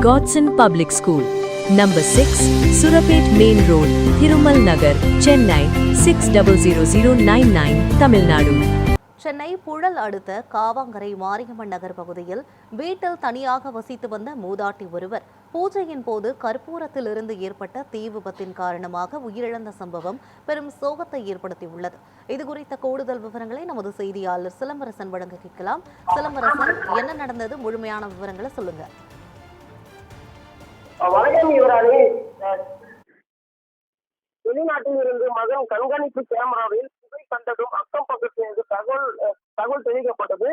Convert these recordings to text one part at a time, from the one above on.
Godson Public School, Number 6, Surapet Main Road, Thirumal Nagar, Chennai 600099, Tamil Nadu. Chennai Puzhal அடுத்த காவாங்கரை மாரியம்மன் நகர் பகுதியில் வீட்டில் தனியாக வசித்து வந்த மூதாட்டி ஒருவர் பூஜையின் போது கற்பூரத்திலிருந்து ஏற்பட்ட தீ விபத்தின் காரணமாக உயிரிழந்த சம்பவம் பெரும் சோகத்தை ஏற்படுத்தியுள்ளது. இதுகுறித்த கூடுதல் விவரங்களை நமது செய்தியாளர் சிலம்பரசன் வழங்க கேட்கலாம். சிலம்பரசன், என்ன நடந்தது? முழுமையான விவரங்களை சொல்லுங்க. வெளிநாட்டில் இருந்து மகன் கண்காணிப்பு கேமராவில் புகை கண்டதும் அக்கம் பக்கத்திலிருந்து தகவல் தெரிவிக்கப்பட்டது.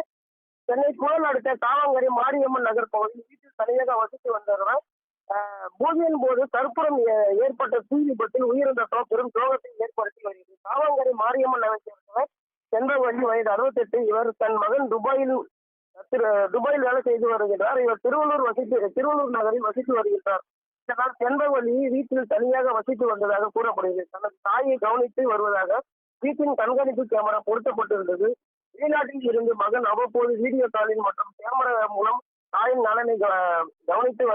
சென்னை புழல் அடுத்த காவாங்கரை மாரியம்மன் நகர் பகுதியில் வீட்டில் தனியாக வசித்து வந்தவர் பூஜையின் போது கற்பூரம் ஏற்பட்ட தீ விபத்தில் உயிரிழந்த பெரும் சோகத்தை ஏற்படுத்தி வருகிறது. காவாங்கரை மாரியம்மன் நகரை சேர்ந்தவர் சென்றவழி வயது 68. இவர் தன் மகன் துபாயில் வேலை செய்து வருகிறார். இவர் திருவள்ளூர் நகரில் வசித்து வருகிறார். இதனால் சென்றவழி வீட்டில் தனியாக வசித்து வந்ததாக கூறப்படுகிறது. தனது தாயை கவனித்து வருவதாக வீட்டின் கண்காணிப்பு கேமரா பொருத்தப்பட்டிருந்தது. வெளிநாட்டில் இருந்து மகன் அவ்வப்போது வீடியோ காலில் மற்றும் கேமரா மூலம் தாயின் நலனை கவனித்து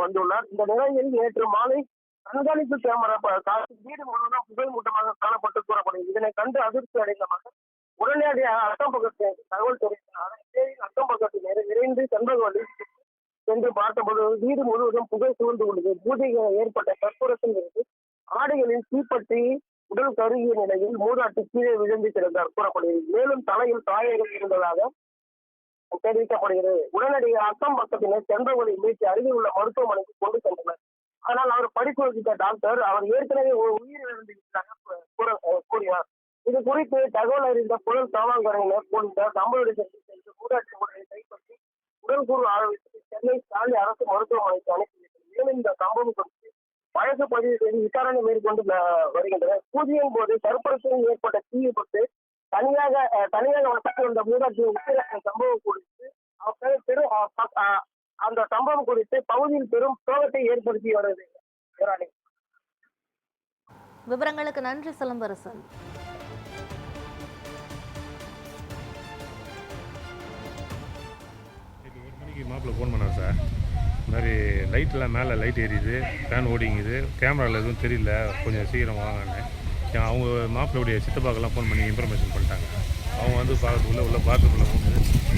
வந்துள்ளார். இந்த நிலையில் நேற்று மாலை கண்காணிப்பு கேமரா வீடு முழுவதும் புகை மூட்டமாக காணப்பட்டு கூறப்படுகிறது. இதனை கண்டு அதிர்ச்சி அடைந்த மகன் உடனடியாக அக்கம் பக்கத்திற்கு தகவல் தெரிவித்தார். அக்கம் பக்கத்தில் விரைந்து சென்றவழி சென்று பார்த்தபோது வீடு முழுவதும் புகை சூழ்ந்து உள்ளது. பூஜைகள் ஏற்பட்ட கற்பூரத்தில் இருந்து ஆடைகளில் தீப்பற்றி உடல் கருகிய நிலையில் மூதாட்டி கீழே விழுந்து கிடந்தார் கூறப்படுகிறது. மேலும் தலையில் காயங்கள் இருந்ததாக தெரிவிக்கப்படுகிறது. உடனடியாக அக்கம் பக்கத்தினர் சென்றவழி மீட்டு அருகில் உள்ள மருத்துவமனைக்கு கொண்டு சென்றனர். ஆனால் அவர் பரிசோதித்த டாக்டர் அவர் ஏற்கனவே உயிரிழந்து கூறினார். இது குறித்து தகவல் அறிந்த புழல் காவல்துறையினர் போலீசார் சம்பவ இடத்திற்கு சென்று மூதாட்டி உடலை கைப்பற்றி உடல்கூறு ஆய்வுக்கு சென்னை ஸ்டாலின் அரசு மருத்துவமனைக்கு அனுப்பிவிட்டது. மேலும் இந்த சம்பவம் குறித்து வழக்கு பதிவு செய்து விசாரணை மேற்கொண்டு வருகின்றனர். பூஜையின் போது கற்பூரத்தில் ஏற்பட்ட தீ விபத்து தனியாக வசித்து வந்த மூதாட்டி உயிரிழந்த சம்பவம் குறித்து அந்த சம்பவம் குறித்து பகுதியில் பெரும் சோகத்தை ஏற்படுத்தி வருகிறது. விவரங்களுக்கு நன்றி சிலம்பரசன். மாப்பிள்ள ஃபோன் பண்ணார் சார். இந்த மாதிரி லைட்டெலாம் மேலே லைட் எரியுது, ஃபேன் ஓடிங்குது, கேமராவில் எதுவும் தெரியல, கொஞ்சம் சீக்கிரம் வாங்கன்னு அவங்க மாப்பிள்ளையுடைய சித்தப்பாக்கெல்லாம் ஃபோன் பண்ணி இன்ஃபர்மேஷன் பண்ணிட்டாங்க. அவங்க வந்து பார்க்கறதுக்குள்ளே உள்ள பாத்ரூமில் வந்து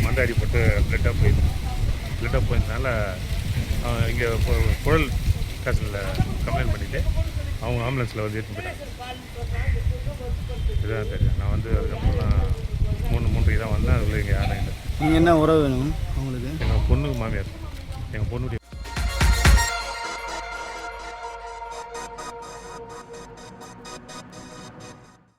மண்டாடிப்பட்டு பிளட்டாக போயிருந்தனால இங்கே புழல் ஸ்டேஷனில் கம்ப்ளைண்ட் பண்ணிவிட்டு அவங்க ஆம்புலன்ஸில் வந்து எடுத்துன்னு போயிட்டாங்க. இதுதான் தெரியும். நான் வந்து அதுக்கப்புறம் 3:30 தான் வந்தேன். அதுக்குள்ளே இங்கே யாரும் இல்லை. நீங்கள் என்ன உறவு வேணும் அவங்களுக்கு? எங்கள் பொண்ணுக்கு மாமியார், எங்கள் பொண்ணுடைய